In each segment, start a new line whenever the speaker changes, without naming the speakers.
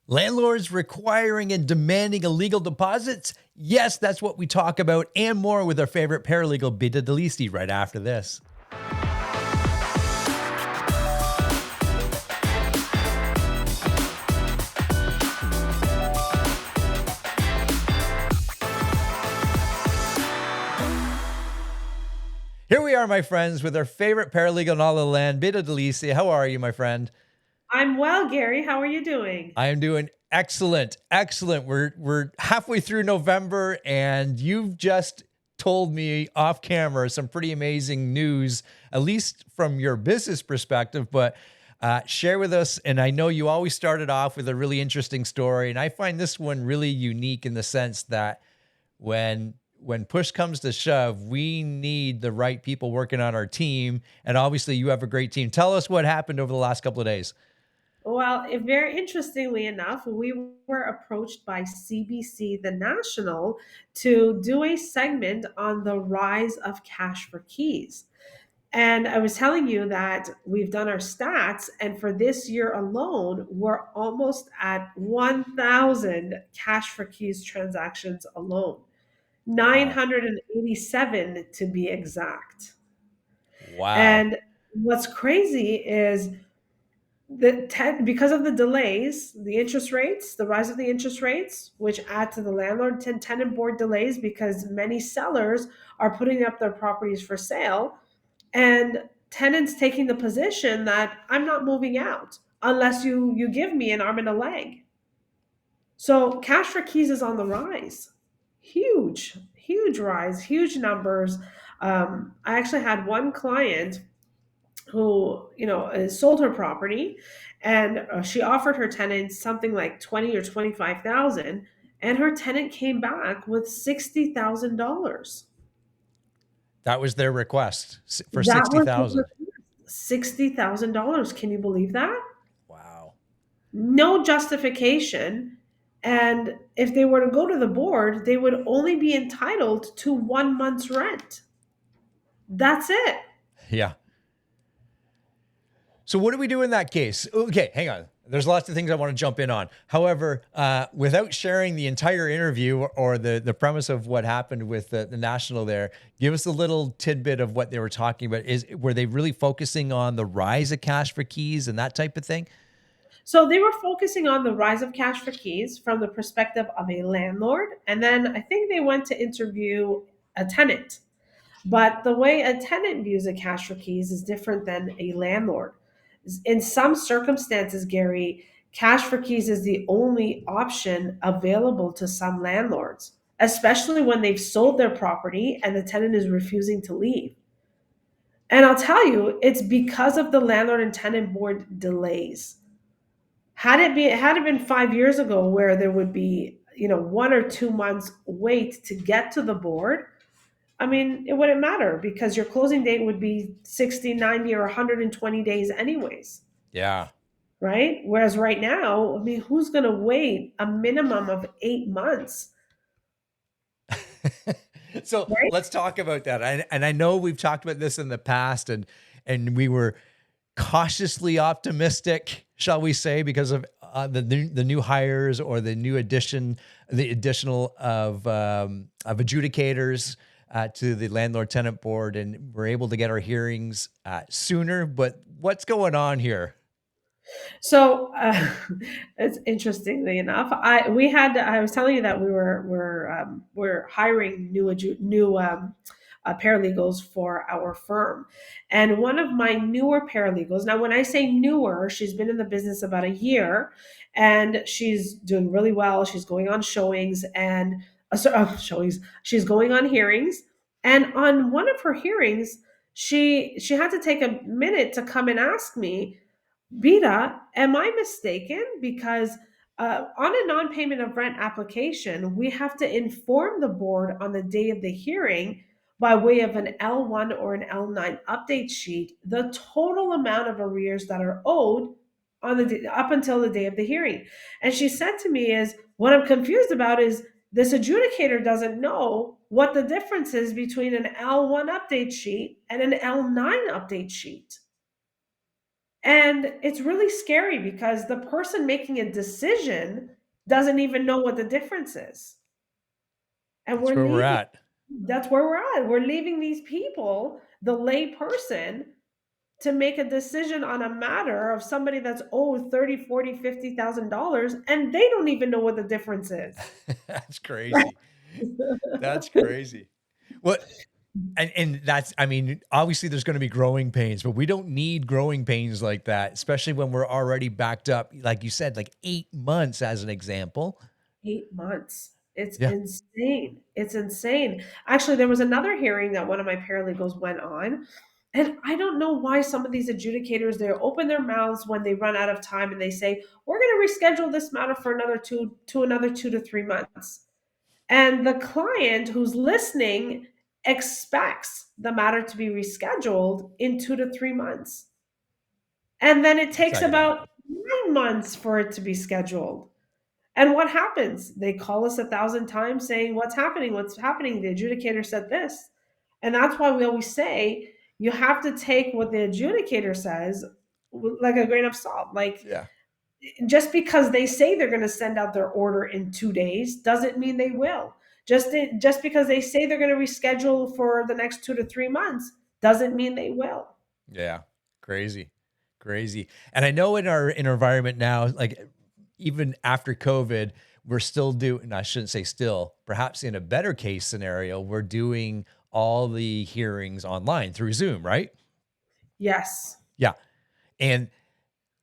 Landlords requiring and demanding illegal deposits? Yes, that's what we talk about and more with our favorite paralegal, Bita Di Lisi, right after this. Here we are, my friends, with our favorite paralegal in all the land, Bita Di Lisi. How are you, my friend?
I'm well, Gary. How are you doing?
I am doing excellent. We're halfway through November, and you've just told me off camera some pretty amazing news, at least from your business perspective. But share with us. And I know you always started off with a really interesting story, and I find this one really unique in the sense that when push comes to shove, we need the right people working on our team. And obviously, you have a great team. Tell us what happened over the last couple of days.
Well, very interestingly enough, we were approached by CBC, the National, to do a segment on the rise of cash for keys. And I was telling you that we've done our stats, and for this year alone, we're almost at 1,000 cash for keys transactions alone,
Wow.
987 to be exact.
Wow.
And what's crazy is because of the delays, the interest rates, the rise of the interest rates, which add to the landlord tenant board delays because many sellers are putting up their properties for sale, and tenants taking the position that I'm not moving out unless you give me an arm and a leg. So cash for keys is on the rise. Huge rise, huge numbers. I actually had one client who sold her property, and she offered her tenant something like 20 or 25,000, and her tenant came back with $60,000.
That was their request for
That was the
60,000.
$60,000. Can you believe that?
Wow.
No justification. And if they were to go to the board, they would only be entitled to 1 month's rent. That's it.
Yeah. So what do we do in that case? Okay, hang on. There's lots of things I want to jump in on. However, without sharing the entire interview or the premise of what happened with the national there, give us a little tidbit of what they were talking about. Were they really focusing on the rise of cash for keys and that type of thing?
So they were focusing on the rise of cash for keys from the perspective of a landlord. And then I think they went to interview a tenant. But the way a tenant views a cash for keys is different than a landlord. In some circumstances, Gary, cash for keys is the only option available to some landlords, especially when they've sold their property and the tenant is refusing to leave. And I'll tell you, it's because of the landlord and tenant board delays. Had it been 5 years ago where there would be 1 or 2 months wait to get to the board, I mean, it wouldn't matter because your closing date would be 60, 90, or 120 days anyways,
Yeah.
right? Whereas right now, I mean, who's going to wait a minimum of 8 months,
So
right?
let's talk about that. And I know we've talked about this in the past, and we were cautiously optimistic, shall we say, because of the new hires or the additional of adjudicators to the landlord tenant board, and we're able to get our hearings sooner. But what's going on here?
So it's interestingly enough, I was telling you that we're hiring new paralegals for our firm, and one of my newer paralegals. Now, when I say newer, she's been in the business about a year, and she's doing really well. She's going on showings and showings. She's going on hearings, and on one of her hearings, she had to take a minute to come and ask me, Beta, am I mistaken? Because on a non payment of rent application, we have to inform the board on the day of the hearing by way of an L1 or an L9 update sheet the total amount of arrears that are owed up until the day of the hearing. And she said to me, is what I'm confused about is this adjudicator doesn't know what the difference is between an L1 update sheet and an L9 update sheet. And it's really scary because the person making a decision doesn't even know what the difference is. And
That's
we're
where we're
leaving,
at.
that's where we're at. We're leaving these people, the lay person, to make a decision on a matter of somebody that's owed 30, 40, $50,000, and they don't even know what the difference is.
That's
Right.
crazy. That's crazy. Well, and that's, I mean, obviously there's going to be growing pains, but we don't need growing pains like that, especially when we're already backed up, like you said, like 8 months as an example.
8 months. It's
Yeah.
insane. It's insane. Actually, there was another hearing that one of my paralegals went on. And I don't know why some of these adjudicators, they open their mouths when they run out of time and they say, we're going to reschedule this matter for another 2 to 3 months. And the client who's listening expects the matter to be rescheduled in 2 to 3 months. And then it
That's
takes
not going to
about
happen.
9 months for it to be scheduled. And what happens? They call us 1,000 times saying, what's happening? What's happening? The adjudicator said this. And that's why we always say you have to take what the adjudicator says like a grain of salt. Like,
Yeah.
just because they say they're going to send out their order in 2 days doesn't mean they will. Just because they say they're going to reschedule for the next 2 to 3 months doesn't mean they will.
Yeah. Crazy. Crazy. And I know in our environment now, like even after COVID, we're still doing, I shouldn't say still, perhaps in a better case scenario, we're doing all the hearings online through Zoom, right?
Yes.
Yeah. And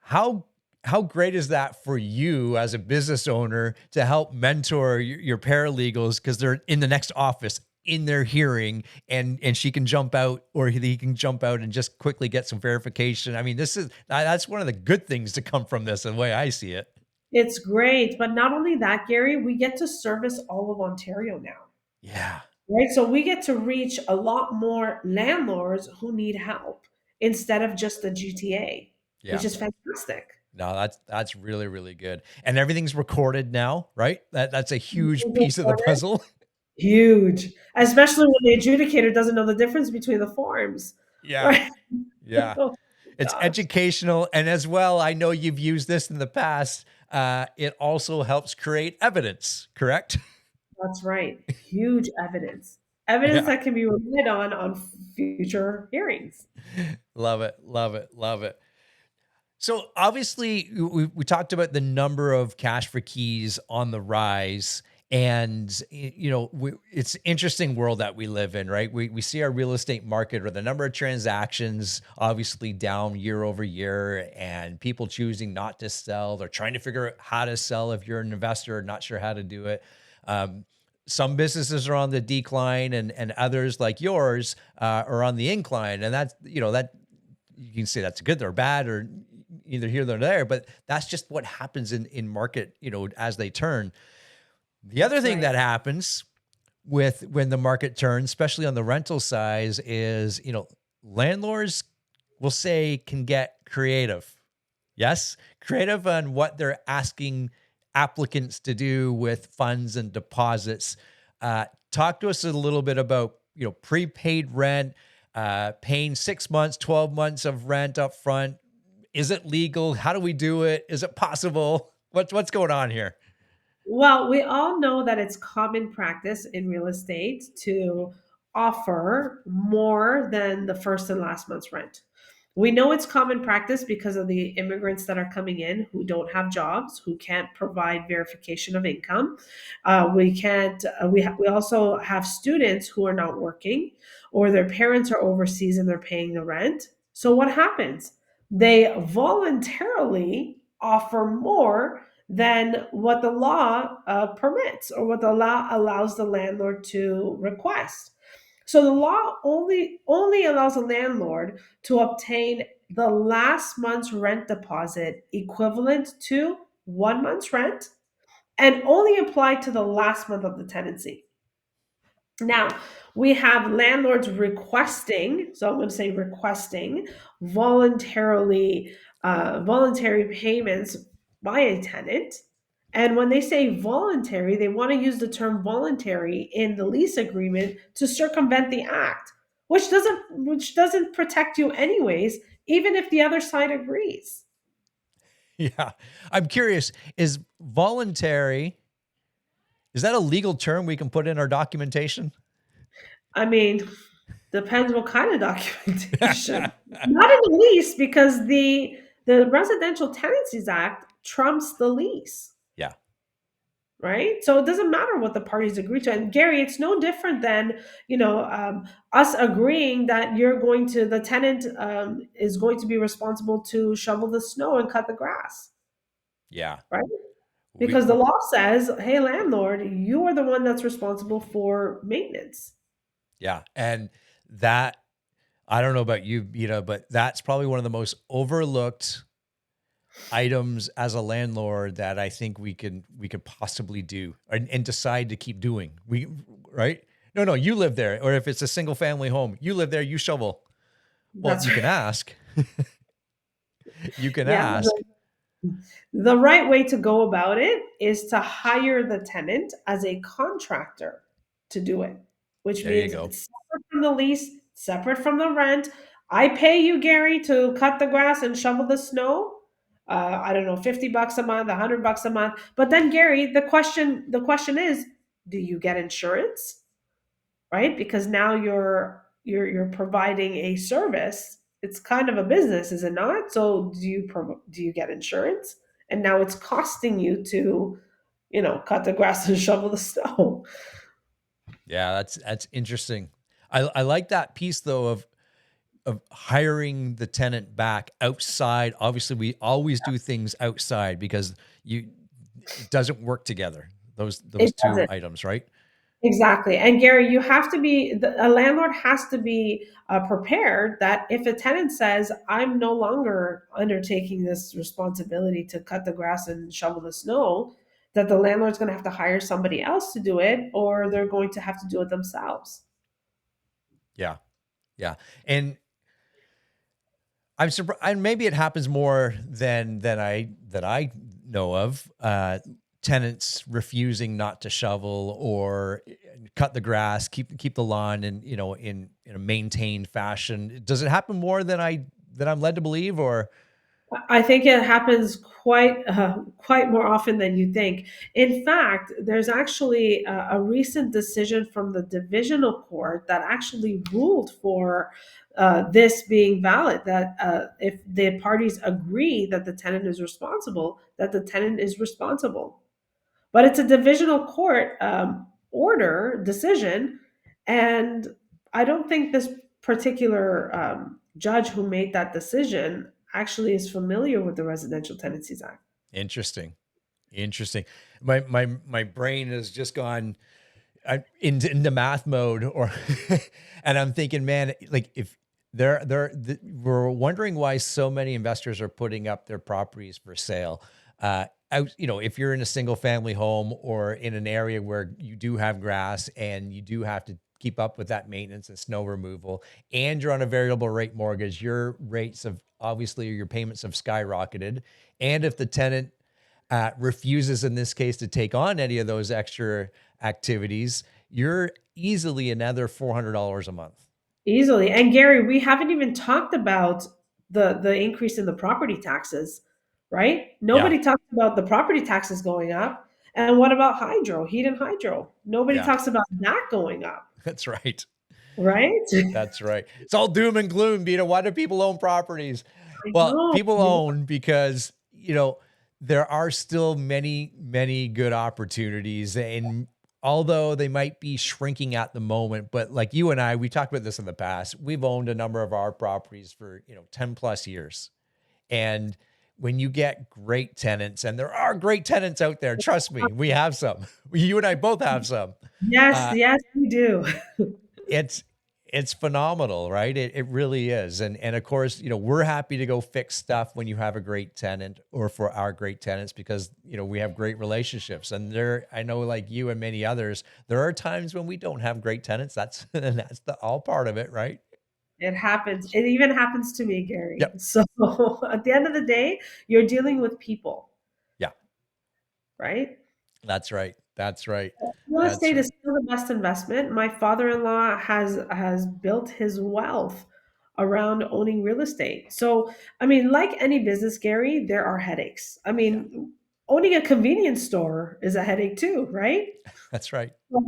how how great is that for you as a business owner to help mentor your paralegals because they're in the next office in their hearing, and she can jump out or he can jump out and just quickly get some verification. I mean, that's one of the good things to come from this, the way I see it.
It's great. But not only that, Gary, we get to service all of Ontario now.
Yeah.
Right? So we get to reach a lot more landlords who need help instead of just the GTA, which
Yeah.
is fantastic.
No, that's really, really good. And everything's recorded now, right? That's a huge piece of the puzzle.
Huge, especially when the adjudicator doesn't know the difference between the forms,
Yeah.
right?
Yeah.
Oh
It's
gosh,
educational. And as well, I know you've used this in the past. It also helps create evidence, correct?
that's right. Huge evidence, evidence
Yeah.
that can be relied on future hearings.
Love it. Love it. Love it. So obviously, we talked about the number of cash for keys on the rise, and it's an interesting world that we live in, right? We see our real estate market or the number of transactions obviously down year over year, and people choosing not to sell. They're trying to figure out how to sell if you're an investor, not sure how to do it. Um, some businesses are on the decline, and others like yours are on the incline, and that's that you can say that's good or bad or either here or there, but that's just what happens in market, as they turn. The other
That's
thing
right.
that happens with when the market turns, especially on the rental side, is, landlords will say can get creative. Yes, creative on what they're asking applicants to do with funds and deposits. Talk to us a little bit about prepaid rent, paying 6 months, 12 months of rent up front. Is it legal? How do we do it? Is it possible? What's going on here?
Well, we all know that it's common practice in real estate to offer more than the first and last month's rent. We know it's common practice because of the immigrants that are coming in who don't have jobs, who can't provide verification of income. We can't. We also have students who are not working, or their parents are overseas and they're paying the rent. So what happens? They voluntarily offer more than what the law permits or what the law allows the landlord to request. So the law only allows a landlord to obtain the last month's rent deposit equivalent to 1 month's rent and only apply to the last month of the tenancy. Now, we have landlords requesting, so I'm going to say requesting voluntary payments by a tenant. And when they say voluntary, they want to use the term voluntary in the lease agreement to circumvent the act, which doesn't protect you anyways even if the other side agrees.
Yeah. I'm curious, is voluntary, is that a legal term we can put in our documentation?
I mean, depends what kind of documentation. Not in the lease, because the Residential Tenancies Act trumps the lease,
Yeah.
right? So it doesn't matter what the parties agree to. And Gary, it's no different than, us agreeing that the tenant is going to be responsible to shovel the snow and cut the grass,
Yeah.
right?
We
Because the law says, hey, landlord, you are the one that's responsible for maintenance.
yeah. And that, I don't know about you, but that's probably one of the most overlooked items as a landlord that I think we could possibly do and decide to keep doing. Right? No, you live there. Or if it's a single family home, you live there, you shovel. Well,
That's
you can
right.
ask. You can
Yeah.
ask.
The right way to go about it is to hire the tenant as a contractor to do it, which
There you
means
go.
it's separate from the lease, separate from the rent. I pay you, Gary, to cut the grass and shovel the snow. I don't know, $50 a month, $100 a month. But then, Gary, the question is, do you get insurance? Right? Because now you're providing a service. It's kind of a business, is it not? So do you get insurance? And now it's costing you to, cut the grass and shovel the snow.
Yeah, that's interesting. I like that piece though of hiring the tenant back outside. Obviously, we always do things outside because it doesn't work together. Those
It
two
doesn't.
items, right?
Exactly. And Gary, a landlord has to be prepared that if a tenant says, I'm no longer undertaking this responsibility to cut the grass and shovel the snow, that the landlord's going to have to hire somebody else to do it, or they're going to have to do it themselves.
Yeah, yeah. And I'm surprised. And maybe it happens more than I know of. Tenants refusing not to shovel or cut the grass, keep the lawn in a maintained fashion. Does it happen more than I'm led to believe? Or
I think it happens quite more often than you think. In fact, there's actually a recent decision from the divisional court that actually ruled for this being valid. That if the parties agree that the tenant is responsible, that the tenant is responsible. But it's a divisional court order decision, and I don't think this particular judge who made that decision actually is familiar with the Residential Tenancies Act.
interesting, interesting. My brain has just gone into math mode, or and I'm thinking, man, like if we're wondering why so many investors are putting up their properties for sale. If you're in a single family home or in an area where you do have grass and you do have to keep up with that maintenance and snow removal, and you're on a variable rate mortgage, your rates of obviously your payments have skyrocketed. And if the tenant refuses in this case to take on any of those extra activities, you're easily another $400 a month.
Easily. And Gary, we haven't even talked about the increase in the property taxes, right?
Yeah,
Nobody talks about the property taxes going up. And what about hydro, heat and hydro? Nobody
yeah,
talks about that going up,
that's right.
right?
That's right. It's all doom and gloom, Bita. Why do people own properties?
I
Well,
know.
people own because, there are still many, many good opportunities. And although they might be shrinking at the moment, but like you and I, we talked about this in the past, we've owned a number of our properties for, 10 plus years. And when you get great tenants, and there are great tenants out there, trust me, we have some. You and I both have some.
Yes,
Uh,
yes, we do.
it's it's phenomenal, right? It really is. And of course, we're happy to go fix stuff when you have a great tenant, or for our great tenants, because we have great relationships. And I know, like you and many others, there are times when we don't have great tenants. That's that's the all part of it, right?
It happens. It even happens to me, Gary.
Yep.
So at the end of the day, you're dealing with people,
Yeah.
right?
That's right. That's right.
Real
That's
estate is
right.
still the best investment. My father-in-law has built his wealth around owning real estate. So, I mean, like any business, Gary, there are headaches. I
Yeah,
mean, owning a convenience store is a headache too, right?
that's right.
Well,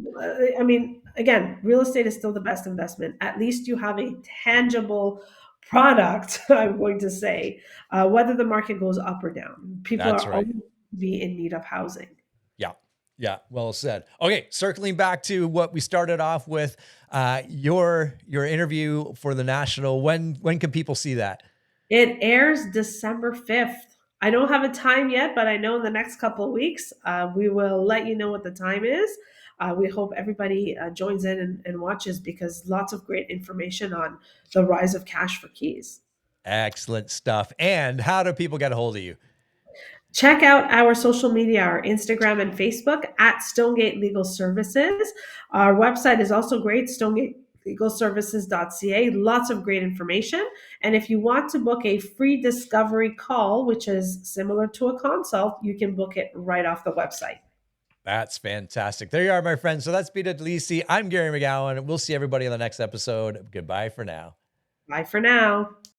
I mean, again, real estate is still the best investment. At least you have a tangible product, I'm going to say, whether the market goes up or down. People
That's
are
right.
always be in need of housing.
Yeah. Yeah. Well said. Okay. Circling back to what we started off with, your interview for the National. When can people see that?
It airs December 5th. I don't have a time yet, but I know in the next couple of weeks, we will let you know what the time is. We hope everybody joins in and watches because lots of great information on the rise of cash for keys.
Excellent stuff. And how do people get a hold of you?
Check out our social media, our Instagram and Facebook at Stonegate Legal Services. Our website is also great, stonegate.legalservices.ca. Lots of great information. And if you want to book a free discovery call, which is similar to a consult, you can book it right off the website.
That's fantastic. There you are, my friends. So that's Bita Di Lisi. I'm Gary McGowan. We'll see everybody in the next episode. Goodbye for now.
Bye for now.